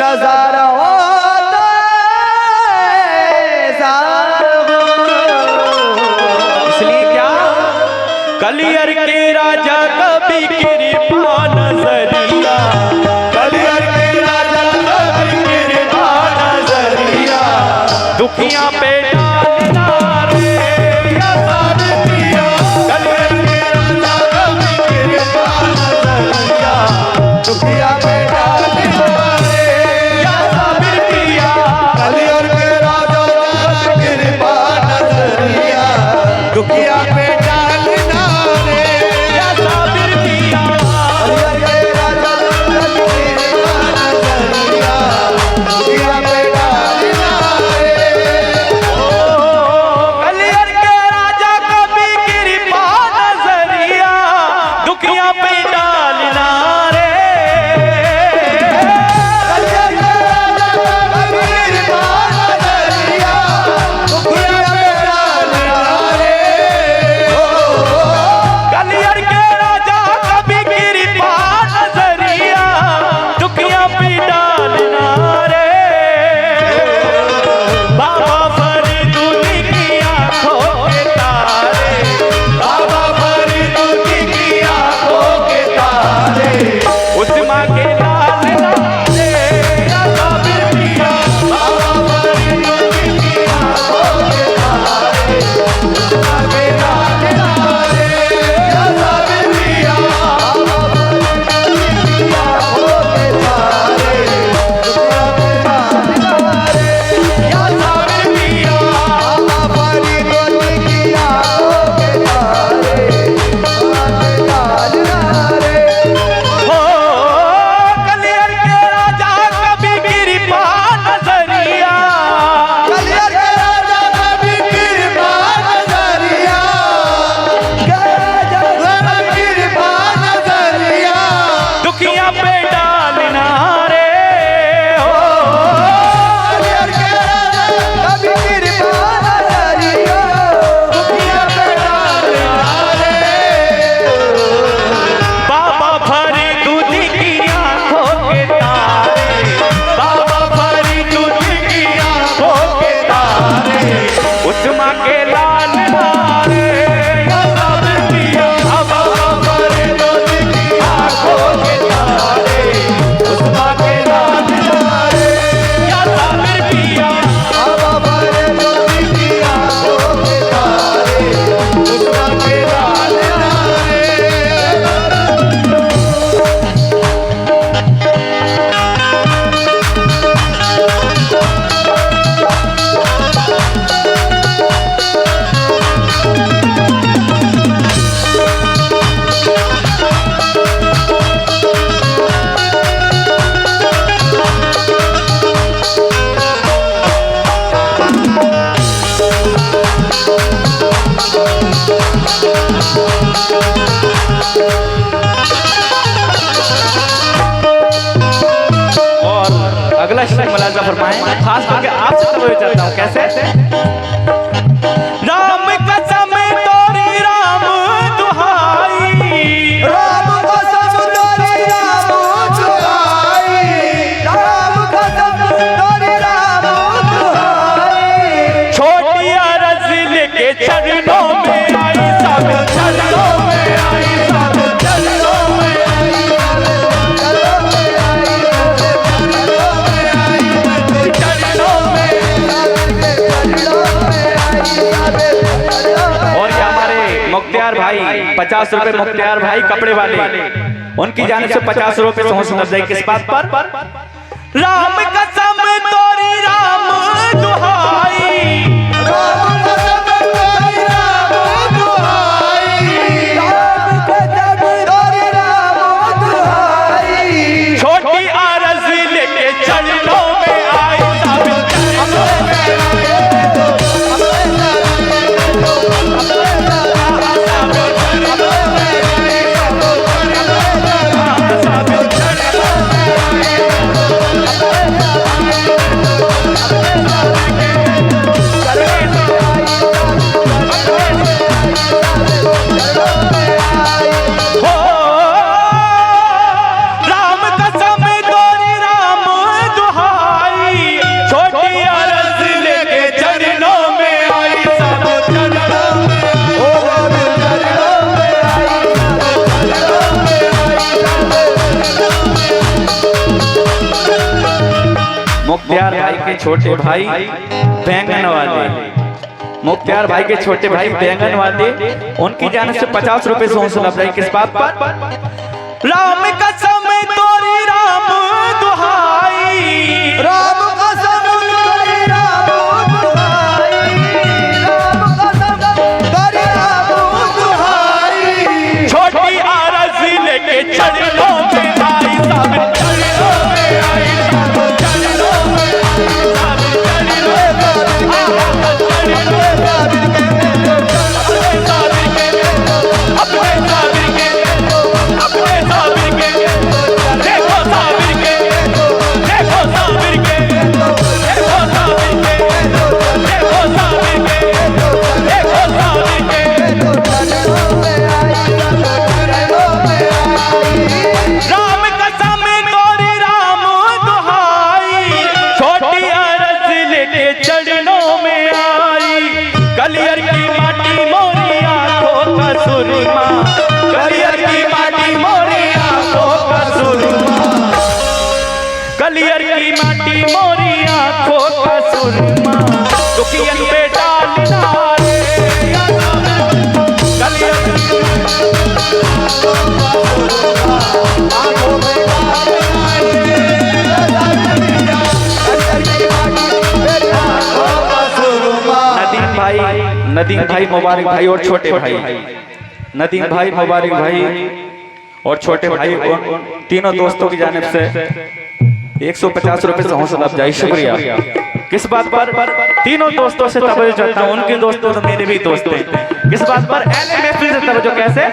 नजारा होता इसलिए क्या कलियर के राजा कभी कृपा नजरिया, कलियर के राजा कभी कृपा नजरिया, दुखियां पे डालना रे या साबिर पिया। कलियर के राजा कभी कृपा नजरिया, दुखिया पे डालना रे या साबिर पिया। कलियर के राजा कभी कृपा नजरिया, दुखिया पे डालना रे या साबिर पिया। कलियर के राजा कभी कृपा नजरिया, दुखिया पे डालना रे। कलियर के राजा कभी कृपा नजरिया, दुखियां पे डालना रे। कलियर के राजा कभी कृपा नजरिया, दुखिया पे डालना रे। कलियर के राजा कभी कृपा नजरिया, दुखियां पे डालना रे। बाबा फरीदुद्दीन की आंखों के तारे, बाबा फरीदुद्दीन की आंखों के तारे, उस माँ के लाल लाले या साबिर पिया। बाबा फरीदुद्दीन की आंखों के तारे, उसका बेटा लाले या साबिर पिया। बाबा फरीदुद्दीन की आंखों के तारे, उसका बेटा लाले या साबिर पिया। बाबा फरीदुद्दीन की आंखों के तारे, उसका बेटा लाले। हो कलियर के राजा कभी कृपा नजरिया, कलियर के राजा कभी कृपा नजरिया, कभी कृपा नजरिया, दुखियां पे डालना रे। हो कलियर के राजा कभी कृपा नजरिया, दुखिया पे डालना रे। बाबा फरीदुद्दीन की आंखों के तारे, बाबा फरीदुद्दीन की आंखों के तारे, उस माँ के लाल लाले या साबिर पिया। बाबा फरीदुद्दीन की आंखों के तारे, उस माँ के लाल लाले या साबिर पिया। बाबा फरीदुद्दीन की आंखों के तारे, उस माँ के लाल लाले। और अगला शेर मुलाजा फरमाएं, खास करके आपसे तवज्जो चाहता हूं। कैसे? राम कसम तोरी राम दुहाई, राम कसम तोरी राम दुहाई, राम कसम तोरी राम दुहाई। छोटी अरज लेके चरणों में आई, सब चरणों में आई, सब चरणों में आई, चरणों में। और ये हमारे मुख्तियार भाई 50 रुपए, मुख्तियार भाई कपड़े वाले, उनकी जानिब से 50 रुपए से हौसला अफजाई किस बात पर? राम कसम तोरी राम दुहाई, राम कसम तोरी राम दुहाई, राम कसम तोरी राम दुहाई। छोटी अरज लेके चरणों में आई, सब चरणों में Thank you. मुख्तियार भाई के छोटे भाई बैंगन वाले, मुख्तियार भाई के छोटे भाई बैंगन वाले, उनकी जानिब से 50 रुपए से हौसला अफजाई। किस बात पर? राम कसम तोरी राम दुहाई, राम कसम तोरी राम दुहाई, राम कसम तोरी राम दुहाई। छोटी आरज़ लेके चरणों में आई साबिर, चरणों में आई साबिर, चरणों में आई साबिर, चरणों में आई अपने साबिर के, अपने साबिर के, देखो साबिर के, देखो साबिर के, देखो साबिर के, देखो साबिर के, देखो साबिर के। राम कसम तोरी राम दुहाई, छोटी अरज लेके चरणों में आई। कलियर की माटी मोरी आंखों का सुरमा, कलियर की माटी मोरी आंखों का सुरमा, कलियर की माटी मोरी आंखों का सुरमा। दुखियन पे डालना रे कलियर नदीम भाई मुबारक भाई और छोटे भाई, नदीम भाई मुबारक भाई और छोटे भाई, तीनों दोस्तों की जानिब से 150 रुपए से हौसला अफजाई। शुक्रिया। किस बात पर? तीनों दोस्तों से तवज्जो चाहता हूं, उनके दोस्तों तो मेरे भी दोस्त हैं। किस बात पर? अहले महफिल से तवज्जो। कैसे?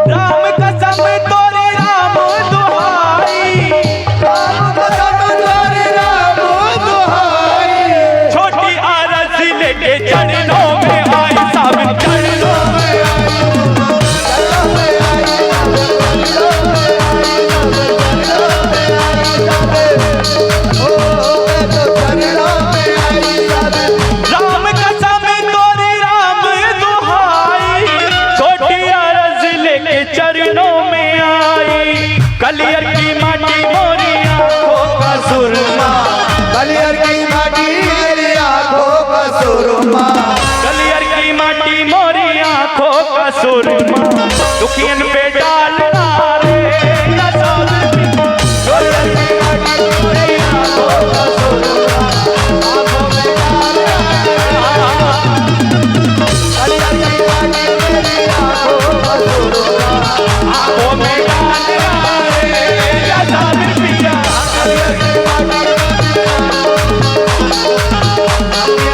राम कसम तोरी राम दुहाई, राम कसम तोरी राम दुहाई। छोटी आरज़ लेके चरणों में आई साबिर, चरणों में आई, राम कसम तोरी राम दुहाई, छोटी आरज़ लेके चरणों में आई। कलियर की माटी मोरी आंखों का सुरमा, कलियर की माटी मेरी आंखों का सुरमा, कलियर की माटी मोरी आंखों का सुरमा। दुखियन पे डालना रे कलियर की माटी मेरी आंखों का सुरमा, आंखों में डालना रे। कलियर की माटी मेरी आंखों का सुरमा, आंखों में डालना रे साबिर पिया। कलियर की माटी।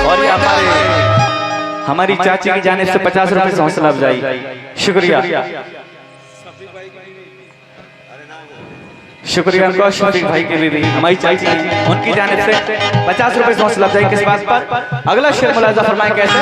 और ये हमारी चाची की जानिब से 50 रुपए से हौसला अफजाई। शुक्रिया, शुक्रिया उनको। शफीक भाई के भी हमारी चाची उनकी जानिब से 50 रुपए से हौसला अफजाई। किस बात पर? अगला शेर मुलाजा फरमाएं। कैसे?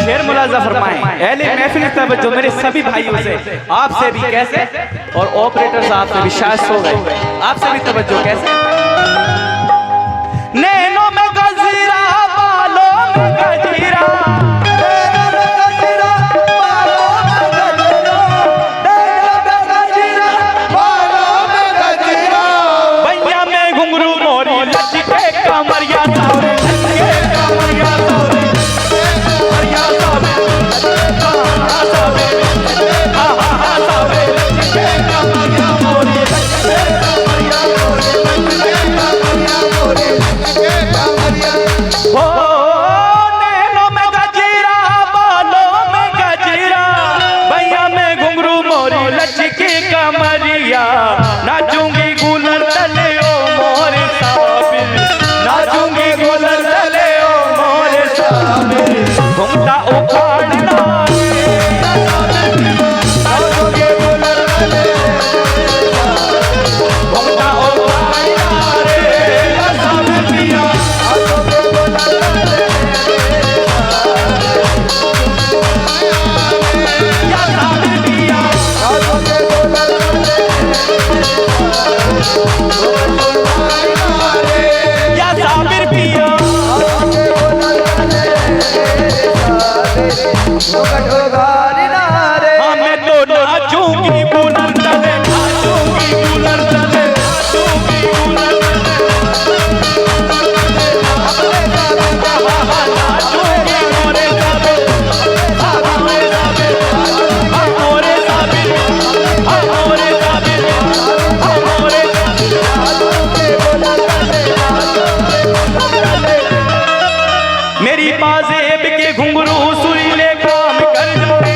शेर मुलाजा फरमाएं। अहले महफिल की तवज्जो मेरे सभी भाइयों से, आपसे भी। कैसे? और ऑपरेटर साहब से भी, शायद सो गए, आपसे भी तवज्जो। कैसे? नैनों में गजीरा, बालों में गजीरा, भैया में घुंघरू मोरी लचके कमरिया सावरे, लचके कमरिया सावरे, कमरिया सावरे, सावरे, हा हा हा सावरे, लचके कमरिया मोरी, लचके कमरिया मोरी, लचके कमरिया मोरी, लचके कमरिया। हो नैनों में गजीरा, बालों में गजीरा, भैया में घुंघरू मोरी लचके कमरिया। नाचूंगी गुलर तले ओ मोरे साबिर, नाचूंगी गुलर तले ओ मोरे साबिर। घुंघटा उखाड़ना रे नाचूंगी गुलर तले, घुंघटा उखाड़ना रे साबिर। घुंघरू सुरीले काम कर जाए,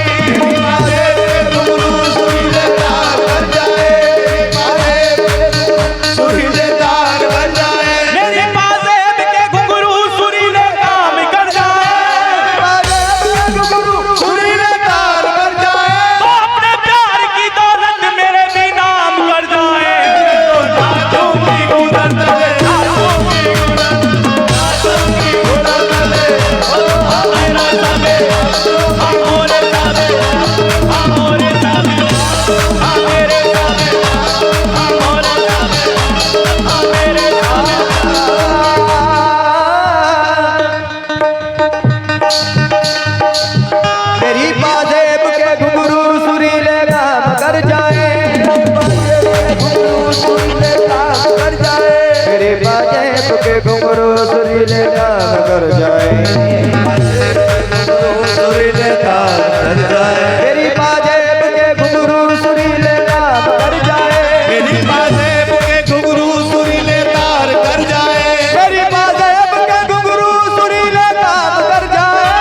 महादेव के घुंघरू सुरीले तार कर जाए, महादेव के सुरीले तार बन जाए, मेरे पाजेब के घुंघरू सुरीले काम कर जाए, महादेव के घुंघरू सुरीले तार बन जाए, तो अपने प्यार की दौलत मेरे भी नाम कर जाए। तो नाचों की गुलर तले, नाचों की गुलर, नाचों की गुलर तले, मेरा साबे, मोरे साबे, मोरे साबे, मेरे साबे, मोरे साबे, मेरे साबे। तेरी पाजेब के घुंघरू सुरीले काम कर जाए, घुंघरू सुरीले काम कर जाए, तेरी पाजेब के घुंघरू सुरीले काम कर जाए, सुरीले काम कर जाए, तेरी पाजेब के घुंघरू सुरीले काम कर जाए, तेरी पाजेब के घुंघरू सुरीले तार कर जाए, तेरी पाजेब के घुंघरू सुरीले काम कर जाए,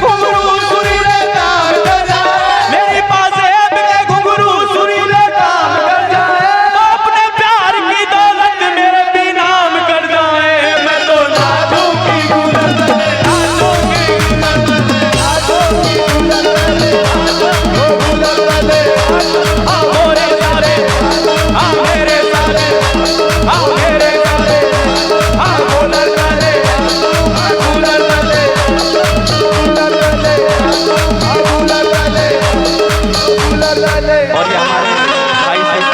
घुंघरू सुरीले काम कर जाए, मेरी पाजेब के घुंघरू सुरीले काम कर जाए, तो अपने प्यार की दौलत मेरे भी नाम कर जाए। मैं तो नाचों की गुलर तले, नाचों की गुलर तले, नाचों की गुलर तले, नाचों गुलर तले, मोरे सारे, मेरे सारे, मेरे सारे, गुलर तले, गुलर तले, गुलर तले, गुलर तले, गुलर तले। और ये हमारे भाई साहब,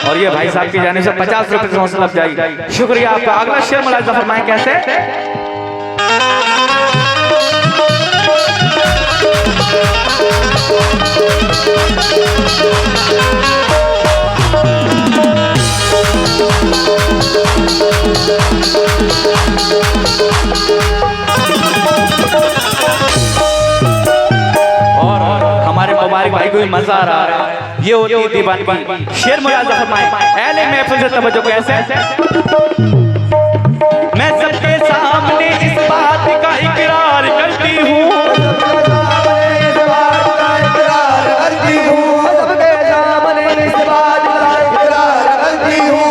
और ये भाई साहब की जाने से 50 रुपए से हौसला अफजाई। शुक्रिया आपका। अगला शेर मुलाहिजा फरमाएं कैसे। और हमारे मुबारक भाई को भी मजा आ रहा है। ये होती है दीवानगी। शेर मुलाहिजा फरमाएं, अहले महफिल से तवज्जो कैसे। मैं सबके सामने इस बात का इकरार करती हूँ,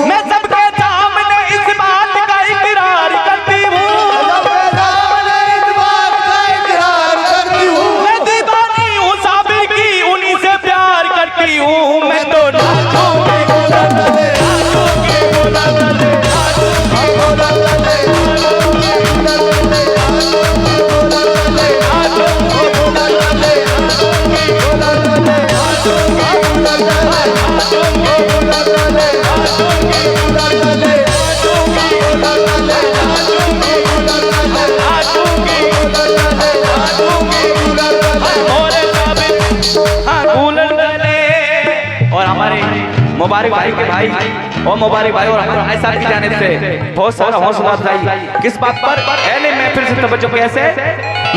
मैं सबके सामने इस बात का इकरार करती हूँ, मैं दीवानी हूँ साबिर की, उन्हीं से प्यार करती हूँ। मैं तो नाचूं की गुलर तले, नाचूं की गुलर तले, नाचूं की गुलर तले, नाचूं की गुलर तले, नाचूं की गुलर तले, नाचूं की गुलर तले, नाचूं की गुलर तले, नाचूं की गुलर तले, नाचूं की गुलर तले, नाचूं की गुलर तले, नाचूं की गुलर तले, नाचूं की गुलर तले, नाचूं की गुलर तले, मोरे साबिर, गुलर तले। और हमारे मुबारक भाई के भाई और मुबारक भाई और हमारे भाई साहब की जानिब से बहुत सारा हौसला अफजाई। किस बात पर। अहले महफिल से तवज्जो कैसे।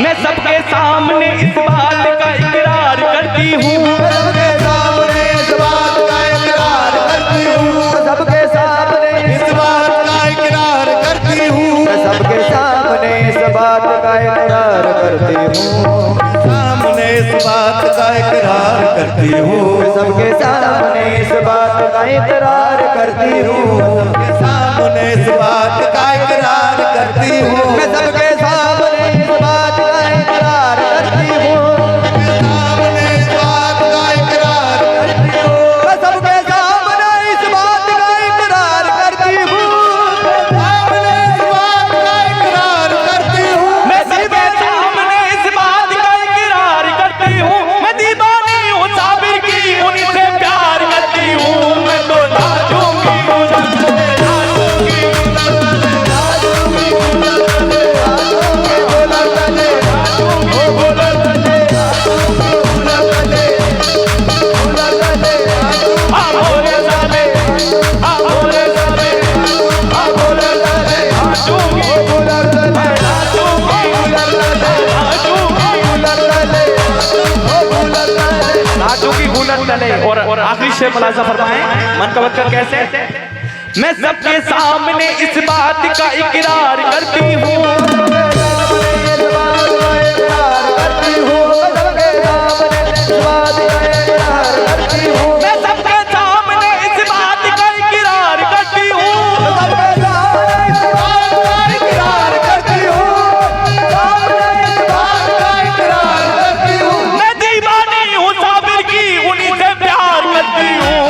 मैं सबके सामने इस बात का इकरार करती हूँ, सबके सामने इस बात का इकरार करती हूँ, सबके सामने इस बात का इकरार करती हूँ, सबके सामने इस बात का इकरार करती हूँ, सामने इस बात का इकरार करती हूँ, सबके सामने इस बात का इकरार करती हूँ, सबके सामने इस बात का इकरार करती हूँ, मैं सबके सामने इस बात का इकरार करती हूँ, सामने इस बात का इकरार करती हूँ, मैं सबके सामने इस बात का इकरार करती हूँ, सामने इस बात का इकरार करती हूँ, मैं सबके सामने इस बात का इकरार करती हूँ, मैं दीवानी हूँ साबिर की, उन्हीं से प्यार करती हूँ। मैं तो नाचूं की गुलर तले, नाचूं की गुलर तले, नाचूं की गुलर तले, नाचूं की गुलर तले, नाचूं की गुलर तले, नाचूं की गुलर तले, गुलर तले, मोरे साबे, मोरे साबे, गुलर तले, नाचूं की गुलर तले, नाचूं की गुलर तले, नाचूं की गुलर तले, गुलर तले। नाचूं की गुलर तले। और आखिरी शेर मुलाहिजा फरमाएं मन का वक्त कैसे। मैं सबके सामने इस बात का इकरार करती हूँ, करती हूँ